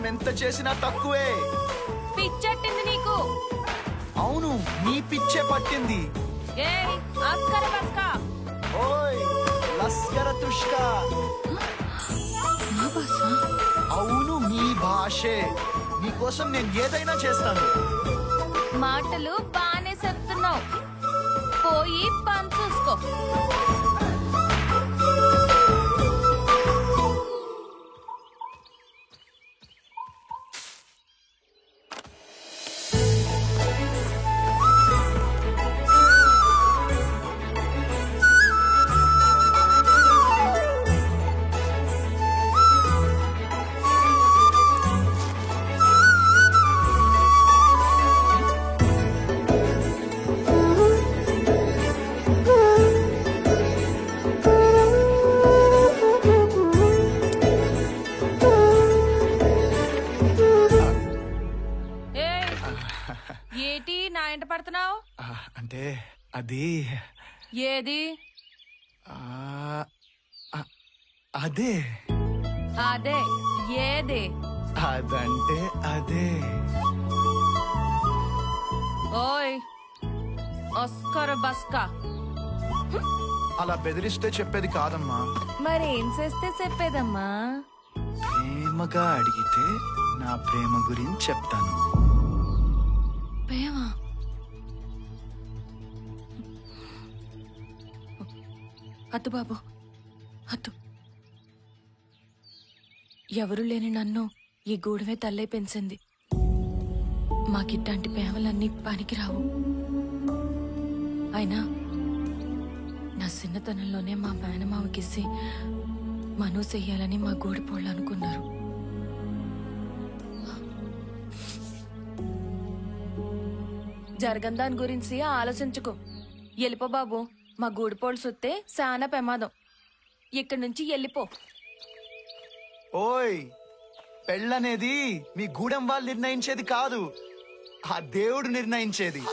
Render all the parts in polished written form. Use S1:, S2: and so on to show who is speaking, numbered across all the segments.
S1: ఎంత చేసినా తక్కువే.
S2: పిచ్చట్టింది నీకు.
S1: అవును, నీ పిచ్చే పట్టింది. ఓయ్ లస్కర తుష్కా. అవును, మీ భాషే. నీకోసం నేను ఏదైనా చేస్తాను.
S2: మాటలు బానే చెప్తున్నావు, పోయి పని చూసుకో. ఏటి నా ఎంట పడుతున్నావు?
S1: అంటే అది
S2: ఏది?
S1: అదే
S2: అదే ఏదే?
S1: అదంటే అదే.
S2: ఓయ్ ఆస్కార్ బస్కా,
S1: అలా బెదిరిస్తే చెప్పేది కాదమ్మా.
S2: మరేం చేస్తే చెప్పేదమ్మా?
S1: ప్రేమగా అడిగితే నా ప్రేమ గురించి చెప్తాను.
S2: ప్రేమ? అత్తు బాబు అత్తు. ఎవరు లేని నన్ను ఈ గూడమే తల్లై పెంచింది. మాకిట్లాంటి ప్రేమలన్నీ పనికిరావు. అయినా నా చిన్నతనంలోనే మా మేనమావకిసి మను చెయ్యాలని మా గూడిపోళ్ళు అనుకున్నారు. జరగని దాని గురించి ఆలోచించుకో. వెళ్ళిపో బాబు, మా గూడిపోళ్ళు సుత్తే చాలా ప్రమాదం. ఇక్కడి నుంచి వెళ్ళిపో.
S1: ఓయ్, పెళ్ళనేది మీ గూడెం వాళ్ళు నిర్ణయించేది కాదు, ఆ దేవుడు నిర్ణయించేది.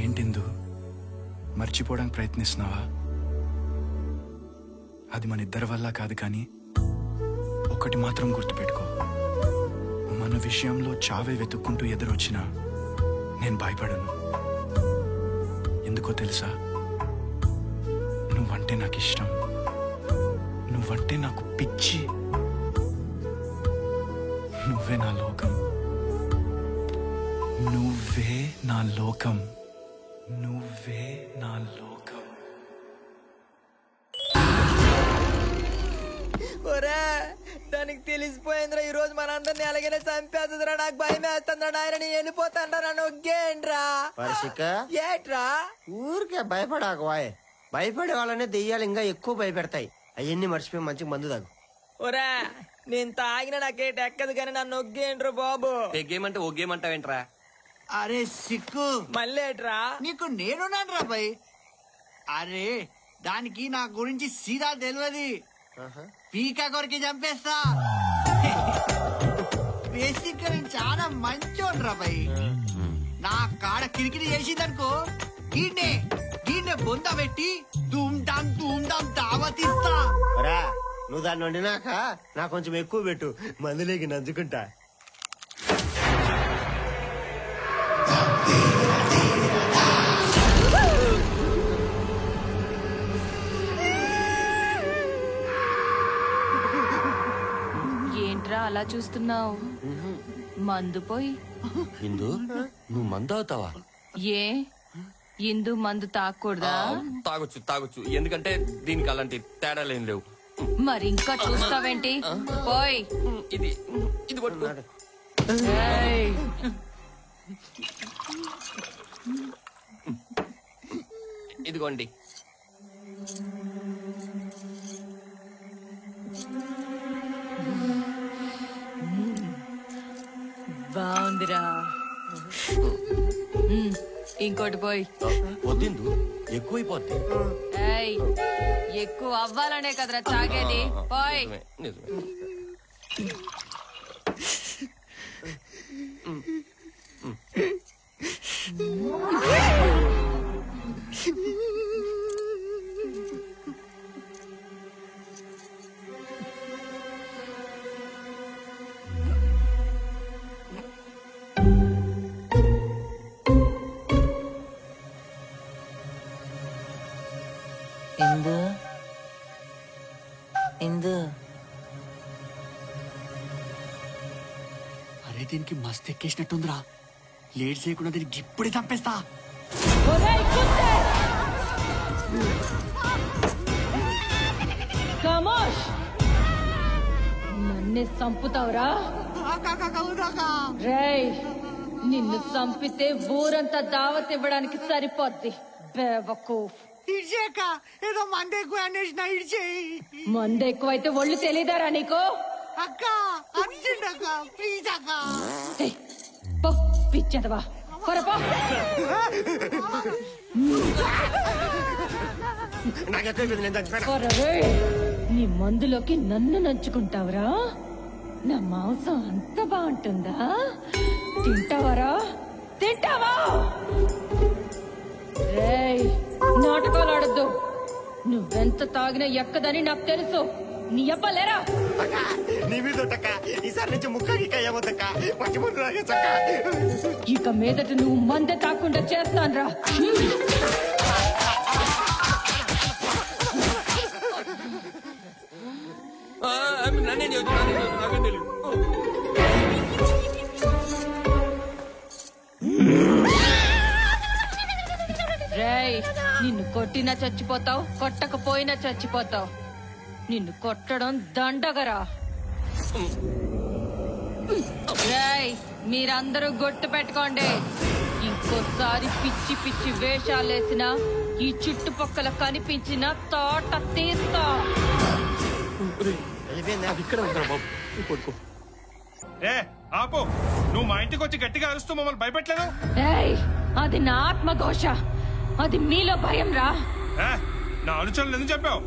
S1: ఏంటిందు, మర్చిపోవడానికి ప్రయత్నిస్తున్నావా? అది మన ఇద్దరి వల్ల కాదు, కానీ ఒకటి మాత్రం గుర్తుపెట్టుకో. మన విషయంలో చావే వెతుక్కుంటూ ఎదురొచ్చినా నేను భయపడను. ఎందుకో తెలుసా? నువ్వంటే నాకు ఇష్టం, నువ్వంటే నాకు పిచ్చి. నువ్వే నా లోకం, నువ్వే నా లోకం, నువ్వే నా లోకం.
S3: ఒరే, దాని దానికి తెలిసిపోయిందిరా ఈ రోజు మనందరినీ అలాగనే చంపేస్తుందిరా. నాకు భయం వేస్తుందిరా నాయన, నేను వెళ్ళిపోతాండ్రా, నన్ను ఒగ్గేయండ్రా. ఏట్రా
S4: ఊరికే భయపడాకు వాయ్. భయపడే వాళ్ళనే దెయ్యాలు ఇంకా ఎక్కువ భయపెడతాయి. అవన్నీ మర్చిపోయి మంచి మందు తాగు.
S3: ఒరా నేను తాగిన నాకేట ఎక్కదు కానీ నన్ను ఒగ్గేయండ్రా బాబు.
S5: గేమ్ అంటే ఓ గేమ్ అంటావేంట్రా?
S6: అరే సిక్కు,
S3: మళ్ళీ ఏట్రా?
S6: నీకు నేనున్నాను రా భయ్. అరే దానికి నా గురించి సీదా తెలియదు. పీకా కొరికి చంపేస్తా. బేసిక్ గా నేను చాలా మంచోడు రా భయ్. నా కాడ కిరికిరి చేసిందనుకో గీడ్నే బొంద పెట్టి ధూమ్ ధామ్ దావతిస్తా.
S4: రా నువ్వు దాన్ని వండినాక నాకు కొంచెం ఎక్కువ పెట్టు, మందులేకి నంచుకుంటా.
S2: ఏంట్రా అలా చూస్తున్నావు? మందు పోయి.
S5: ఇందు నువ్వు మందు అవుతావా?
S2: ఏ ఇందు మందు తాగకూడదా?
S5: తాగొచ్చు ఎందుకంటే దీనికి అలాంటి తేడాలు ఏం లేవు.
S2: మరి ఇంకా చూస్తావేంటి? పోయ్.
S5: ఇది పట్టుకో.
S2: ఏయ్.
S5: ఇదిగోండి.
S2: బాగుందిరా. ఇంకోటి పోయి.
S5: వద్దిందు ఎక్కువైపోద్ది.
S2: ఏయ్ ఎక్కువ అవ్వాలనే కదరా తాగేది. పోయ్.
S5: నిజమే.
S3: ఇందు
S6: అరే దీనికి మస్తు ఎక్కేసినట్టుందిరా. లేట్ చేయకుండా దీనికి ఇప్పుడే చంపేస్తా.
S2: నన్నే చంపుతావురా? రేయ్ నిన్ను చంపితే ఊరంతా దావత్ ఇవ్వడానికి సరిపోద్ది. బేవకూఫ్.
S6: ఇడ్చేక ఏదో మంది ఎక్కువ అనేసిన ఇడ్చేయి.
S2: మందు ఎక్కువైతే ఒళ్ళు తెలీదారా నీకు?
S6: అక్క అర్జెంట్ అక్క, ప్లీజ్ అక్క.
S2: ఏయ్, పో పిచ్చదవా పొరపో. నీ మందులోకి నన్ను నంచుకుంటావురా? నా మాంసం అంత బాగుంటుందా? తింటావరా? తింటావా? రేయ్ నాటకాలు ఆడద్దు. నువ్వెంత తాగినా ఎక్కదని నాకు తెలుసు. నీ అబ్బలేరా?
S4: నీ మీద ఈసారి నుంచి ముక్కకి ఏమవుతక్క మంచి ముందు తాగేసక్క.
S2: ఇక మీదట నువ్వు మందే తాకుండా చేస్తాన్రా.
S5: నన్నే నాకేం తెలియదు.
S2: రేయ్ నిన్ను కొట్టినా చచ్చిపోతావు, కొట్టకపోయినా చచ్చిపోతావు. నిన్ను కొట్టడం దండగరా. రేయ్ మీరందరూ గొట్టు పెట్టుకోండి. ఇంకోసారి పిచ్చి పిచ్చి వేషాలేసినా ఈ చుట్టుపక్కల కనిపించిన తోట తీస్తా.
S5: ఇక్కడ ఉంటారా బాబు? పడుకో.
S7: ఏ ఆపు, నువ్వు మా ఇంటికి వచ్చి గట్టిగా అరుస్తూ మమ్మల్ని భయపెట్టలేదు.
S2: ఏయ్ అది నా ఆత్మఘోష. అది మీలో భయం రా.
S7: నా అనుచరులు ఎందుకు చెప్పావు?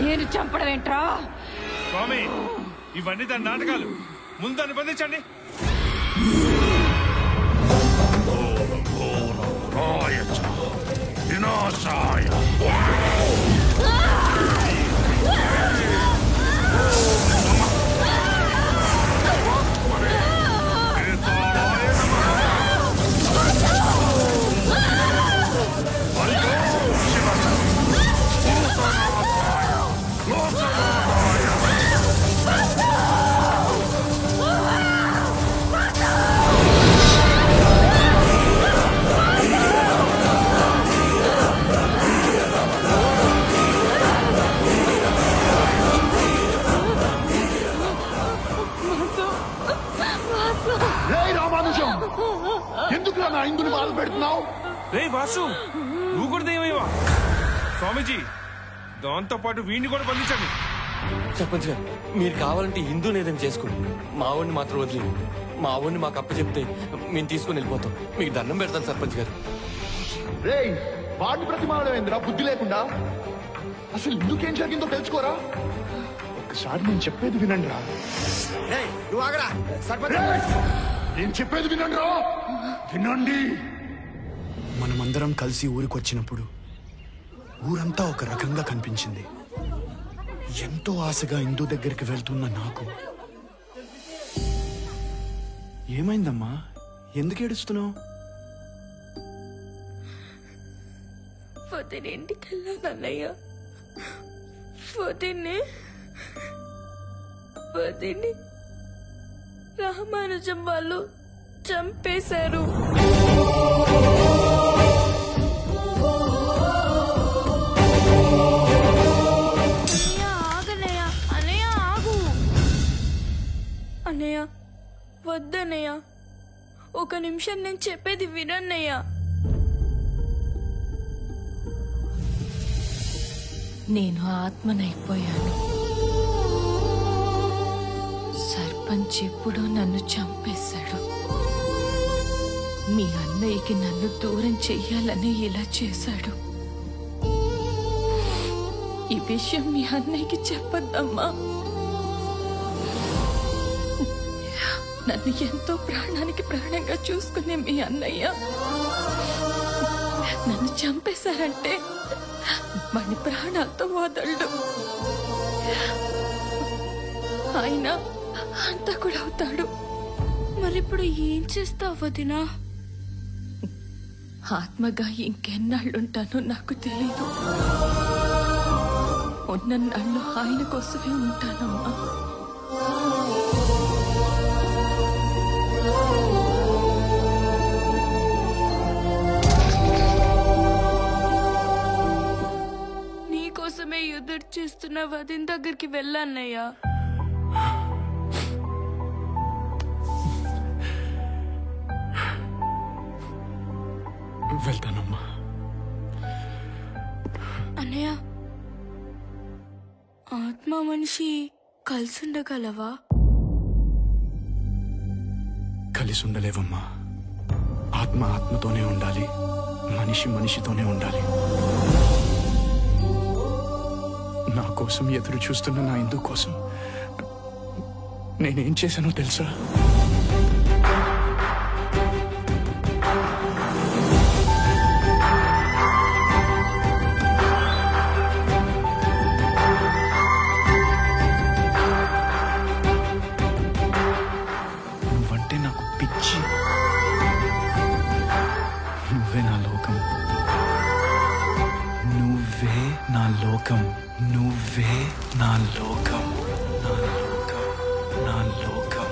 S2: నేను చంపడం ఏంట్రా?
S7: స్వామి ఇవన్నీ దాని నాటకాలు. ముందు దాన్ని బంధించండి. వాసు నువ్వు కూడా దెయ్యమేవా? స్వామీజీ దాంతో పాటు వీడిని కూడా బంధించండి.
S5: సర్పంచ్ గారు మీరు కావాలంటే హిందూ నేదని చేసుకోండి, మా వాడిని మాత్రం వదిలి. మా వాడిని మాకు అప్పచెప్తే మేము తీసుకుని వెళ్ళిపోతాం. మీకు దండం పెడతాను సర్పంచ్ గారు.
S8: రేయ్ వాడిని ప్రతిమానమేంద్రా బుద్ధి లేకుండా? అసలు ఎందుకేం జరిగిందో తెలుసుకోరా? ఒకసారి నేను చెప్పేది వినండి రా.
S4: నువ్వు ఆగరా సర్పంచ్.
S8: నేను చెప్పేది వినండి రా, వినండి.
S1: మనమందరం కలిసి ఊరికొచ్చినప్పుడు ఊరంతా ఒక రకంగా కనిపించింది. ఎంతో ఆశగా ఇందు దగ్గరికి వెళ్తున్న నాకు ఏమైందమ్మా? ఎందుకు ఏడుస్తున్నావు?
S2: పొద్దునింటికెళ్ళానన్నయ్య. పొద్దున్ని రామానుజం వాళ్ళు చంపేశారు. అన్నయ్య వద్దన్నయ్య, ఒక నిమిషం నేను చెప్పేది వినన్నయ్య. నేను ఆత్మనైపోయాను. సర్పంచ్ ఎప్పుడో నన్ను చంపేశాడు. మీ అన్నయ్యకి నన్ను దూరం చెయ్యాలని ఇలా చేశాడు. ఈ విషయం మీ అన్నయ్యకి చెప్పొద్దమ్మా. నన్ను ఎంతో ప్రాణానికి ప్రాణంగా చూసుకునే మీ అన్నయ్య నన్ను చంపేశారంటే వాడి ప్రాణాలతో వదలడు. ఆయన అంతా కూడా అవుతాడు. మరిప్పుడు ఏం చేస్తావు వదినా? ఆత్మగా ఇంకెన్నాళ్ళుంటానో నాకు తెలీదు. ఉన్నన్నాళ్ళు ఆయన కోసమే ఉంటానమ్మా. నీకోసమే ఎదురు చేస్తున్న వదిన దగ్గరికి వెళ్ళాన్నయ్యా.
S1: వెళ్తానమ్మా.
S2: అన్నయ్య, ఆత్మ మనిషి కలిసి ఉండగలవా?
S1: కలిసి ఉండలేవమ్మా. ఆత్మ ఆత్మతోనే ఉండాలి, మనిషి మనిషితోనే ఉండాలి. నా కోసం ఎదురు చూస్తున్న నా ఇందు కోసం నేనేం చేశానో తెలుసా? నువ్వంటే నాకు పిచ్చి. నువ్వే నా లోకం, నువ్వే నా లోకం, నువ్వే నా లోకం, నా లోకం, నా లోకం.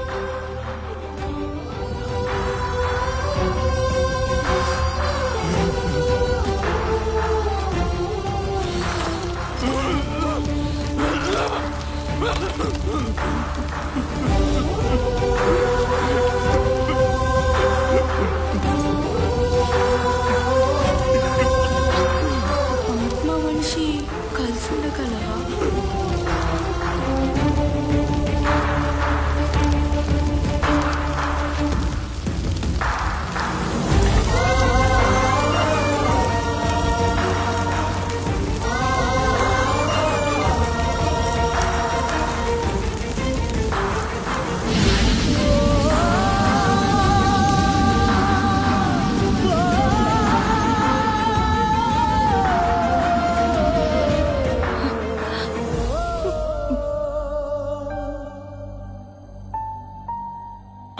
S2: ఆత్మ మనిషి కలిసి ఉండగలవా?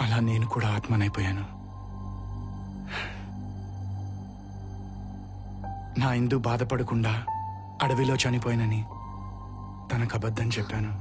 S1: అలా నేను కూడా ఆత్మనైపోయాను. నా ఇందు బాధపడకుండా అడవిలో చనిపోయినని తనకు అబద్ధం చెప్పాను.